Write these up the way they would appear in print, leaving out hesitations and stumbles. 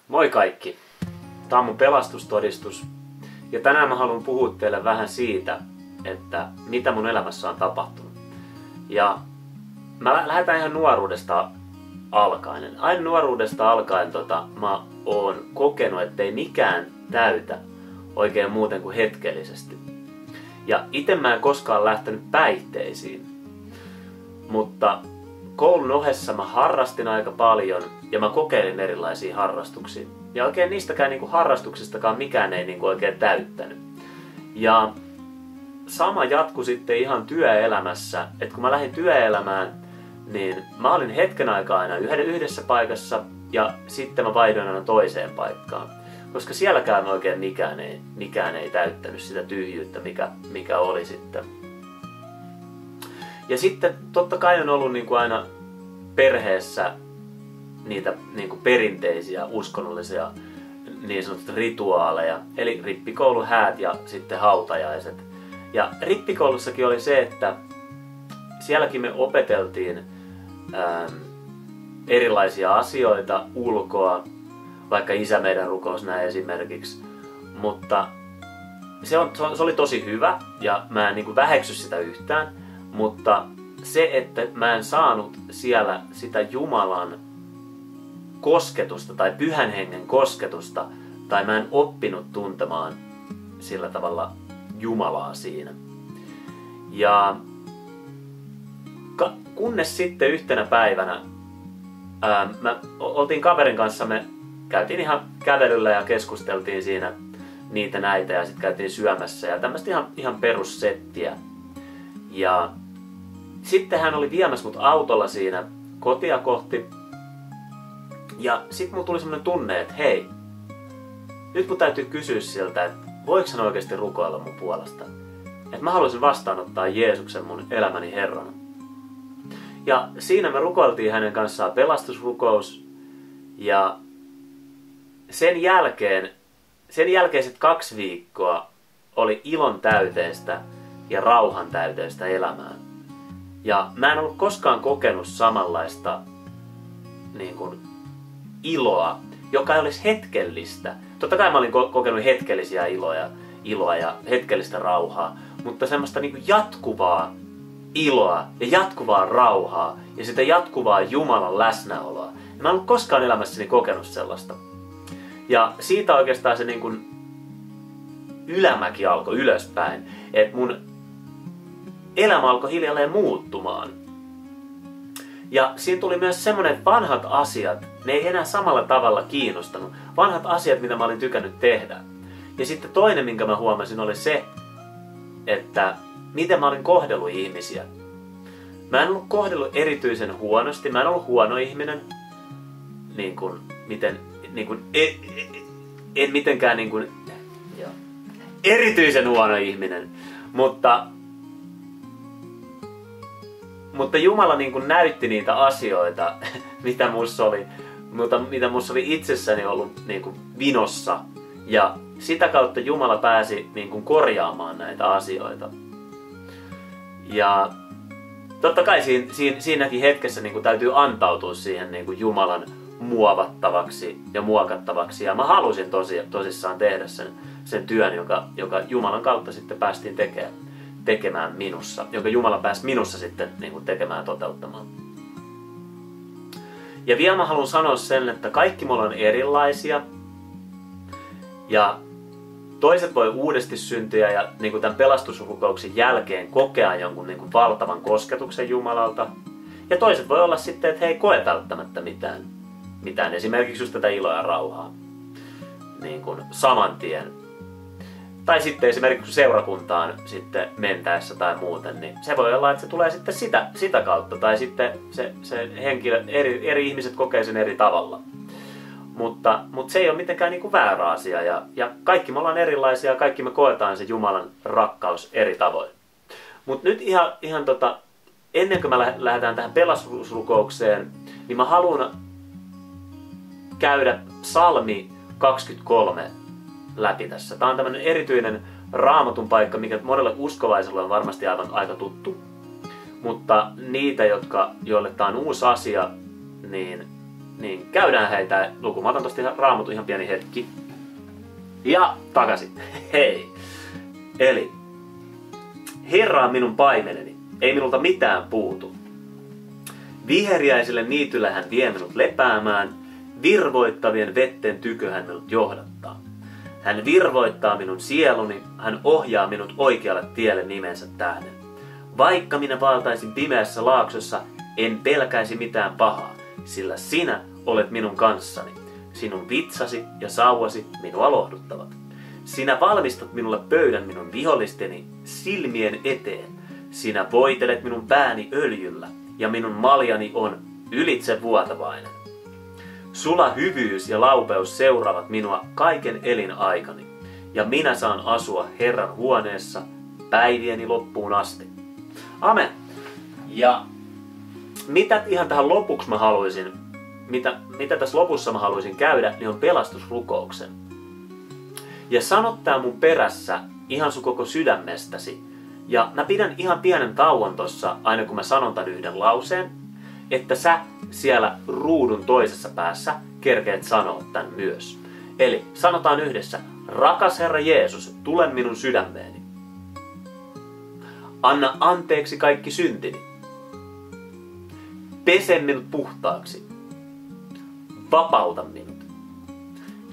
Moi kaikki! Tämä on mun pelastustodistus ja tänään mä haluan puhua teille vähän siitä, että mitä mun elämässä on tapahtunut. Ja mä lähdetään ihan nuoruudesta alkaen. Aina nuoruudesta alkaen mä oon kokenut, ettei mikään täytä oikein muuten kuin hetkellisesti. Ja itse mä en koskaan lähtenyt päihteisiin, mutta koulun ohessa mä harrastin aika paljon ja mä kokeilin erilaisia harrastuksia. Ja oikein niistäkään harrastuksistakaan mikään ei oikein täyttänyt. Ja sama jatkui sitten ihan työelämässä, että kun mä lähdin työelämään, niin mä olin hetken aikaa aina yhdessä paikassa ja sitten mä vaihdoin aina toiseen paikkaan. Koska sielläkään oikein mikään ei täyttänyt sitä tyhjyyttä, mikä oli sitten. Ja sitten totta kai on ollut aina perheessä niitä perinteisiä uskonnollisia niin sanottuja rituaaleja. Eli rippikouluhäät ja sitten hautajaiset. Ja rippikoulussakin oli se, että sielläkin me opeteltiin erilaisia asioita ulkoa, vaikka Isä meidän rukous näin esimerkiksi. Mutta se oli tosi hyvä ja mä en väheksy sitä yhtään. Mutta se, että mä en saanut siellä sitä Jumalan kosketusta tai Pyhän Hengen kosketusta, tai mä en oppinut tuntemaan sillä tavalla Jumalaa siinä. Ja kunnes sitten yhtenä päivänä oltiin kaverin kanssa, me käytiin ihan kävelyllä ja keskusteltiin siinä niitä näitä ja sitten käytiin syömässä ja tämmöistä ihan perussettiä. Ja sitten hän oli viemässä mut autolla siinä kotia kohti. Ja sitten mulla tuli semmoinen tunne, että hei, nyt mun täytyy kysyä siltä, että voiko hän oikeasti rukoilla mun puolesta. Että mä haluaisin vastaanottaa Jeesuksen mun elämäni Herrana. Ja siinä me rukoiltiin hänen kanssaan pelastusrukous. Ja sen jälkeiset 2 viikkoa oli ilon täyteistä ja rauhan täyteistä elämää. Ja mä en ollut koskaan kokenut samanlaista iloa, joka ei olisi hetkellistä. Totta kai mä olin kokenut hetkellisiä iloa ja hetkellistä rauhaa, mutta semmoista jatkuvaa iloa ja jatkuvaa rauhaa ja sitä jatkuvaa Jumalan läsnäoloa. Ja mä en ollut koskaan elämässäni kokenut sellaista. Ja siitä oikeastaan se ylämäki alkoi ylöspäin, että mun elämä alkoi hiljalleen muuttumaan. Ja siinä tuli myös semmoinen, että vanhat asiat, ne ei enää samalla tavalla kiinnostanut. Vanhat asiat, mitä mä olin tykännyt tehdä. Ja sitten toinen, minkä mä huomasin, oli se, että miten mä olin kohdellut ihmisiä. Mä en ollut kohdellut erityisen huonosti, mä en ollut huono ihminen. En mitenkään erityisen huono ihminen. Mutta Jumala näytti niitä asioita, mitä musta oli itsessäni ollut vinossa. Ja sitä kautta Jumala pääsi korjaamaan näitä asioita. Ja totta kai siinäkin hetkessä täytyy antautua siihen Jumalan muovattavaksi ja muokattavaksi. Ja mä halusin tosissaan tehdä sen työn, joka Jumalan kautta sitten päästiin tekemään minussa, jonka Jumala pääsi minussa sitten tekemään ja toteuttamaan. Ja vielä mä haluan sanoa sen, että kaikki me ollaan erilaisia. Ja toiset voi uudesti syntyä ja tämän pelastusrukouksen jälkeen kokea jonkun valtavan kosketuksen Jumalalta. Ja toiset voi olla sitten, että he ei koe välttämättä mitään. Esimerkiksi just tätä iloa ja rauhaa. Saman tien. Tai sitten esimerkiksi seurakuntaan sitten mentäessä tai muuten, niin se voi olla, että se tulee sitten sitä kautta. Tai sitten se henkilö, eri ihmiset kokee sen eri tavalla. Mutta se ei ole mitenkään väärä asia. Ja kaikki me ollaan erilaisia ja kaikki me koetaan se Jumalan rakkaus eri tavoin. Mutta nyt ihan ennen kuin me lähdetään tähän pelastusrukoukseen, niin mä haluan käydä Psalmi 23 läpi tässä. Tämä on tämmöinen erityinen Raamatun paikka, mikä monelle uskovaiselle on varmasti aivan aika tuttu. Mutta niitä, joille tämä on uusi asia, niin niin käydään heitä luku. Mä otan tosta Raamatun ihan pieni hetki. Ja takaisin. Hei. Eli Herra on minun paimeneni, ei minulta mitään puutu. Viheriäiselle niitylle hän vie minut lepäämään, virvoittavien vetten tykö hän minut johdattaa. Hän virvoittaa minun sieluni, hän ohjaa minut oikealle tielle nimensä tähden. Vaikka minä vaeltaisin pimeässä laaksossa, en pelkäisi mitään pahaa, sillä sinä olet minun kanssani. Sinun vitsasi ja sauvasi minua lohduttavat. Sinä valmistat minulle pöydän minun vihollisteni silmien eteen. Sinä voitelet minun pääni öljyllä, ja minun maljani on ylitsevuotavainen. Sula hyvyys ja laupeus seuraavat minua kaiken elinaikani, ja minä saan asua Herran huoneessa päivieni loppuun asti. Amen. Ja mitä ihan tähän lopuksi mä haluaisin, mitä tässä lopussa mä haluaisin käydä, niin on pelastusrukouksen. Ja sano tää mun perässä ihan sun koko sydämestäsi. Ja mä pidän ihan pienen tauon tossa, aina kun mä sanon tän yhden lauseen, että sä siellä ruudun toisessa päässä kerkeet sanoa tän myös. Eli sanotaan yhdessä, rakas Herra Jeesus, tule minun sydämeeni. Anna anteeksi kaikki syntini. Pese minut puhtaaksi. Vapauta minut.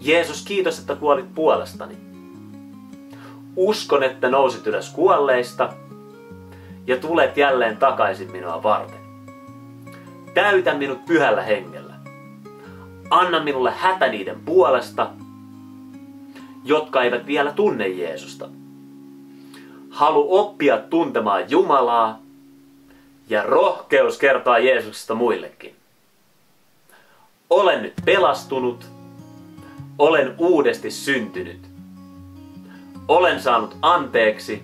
Jeesus, kiitos, että kuolit puolestani. Uskon, että nousit ylös kuolleista ja tulet jälleen takaisin minua varten. Täytä minut pyhällä hengellä. Anna minulle hätä niiden puolesta, jotka eivät vielä tunne Jeesusta. Halu oppia tuntemaan Jumalaa ja rohkeus kertoa Jeesuksesta muillekin. Olen nyt pelastunut. Olen uudesti syntynyt. Olen saanut anteeksi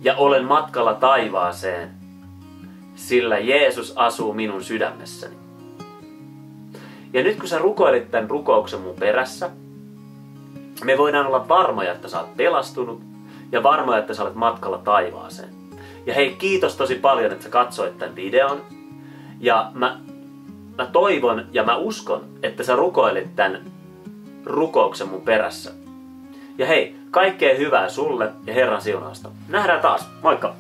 ja olen matkalla taivaaseen, sillä Jeesus asuu minun sydämessäni. Ja nyt kun sä rukoilit tämän rukouksen mun perässä, me voidaan olla varmoja, että sä oot pelastunut ja varmoja, että sä olet matkalla taivaaseen. Ja hei, kiitos tosi paljon, että sä katsoit tämän videon. Ja mä toivon ja mä uskon, että sä rukoilit tämän rukouksen mun perässä. Ja hei, kaikkea hyvää sulle ja Herran siunausta. Nähdään taas. Moikka!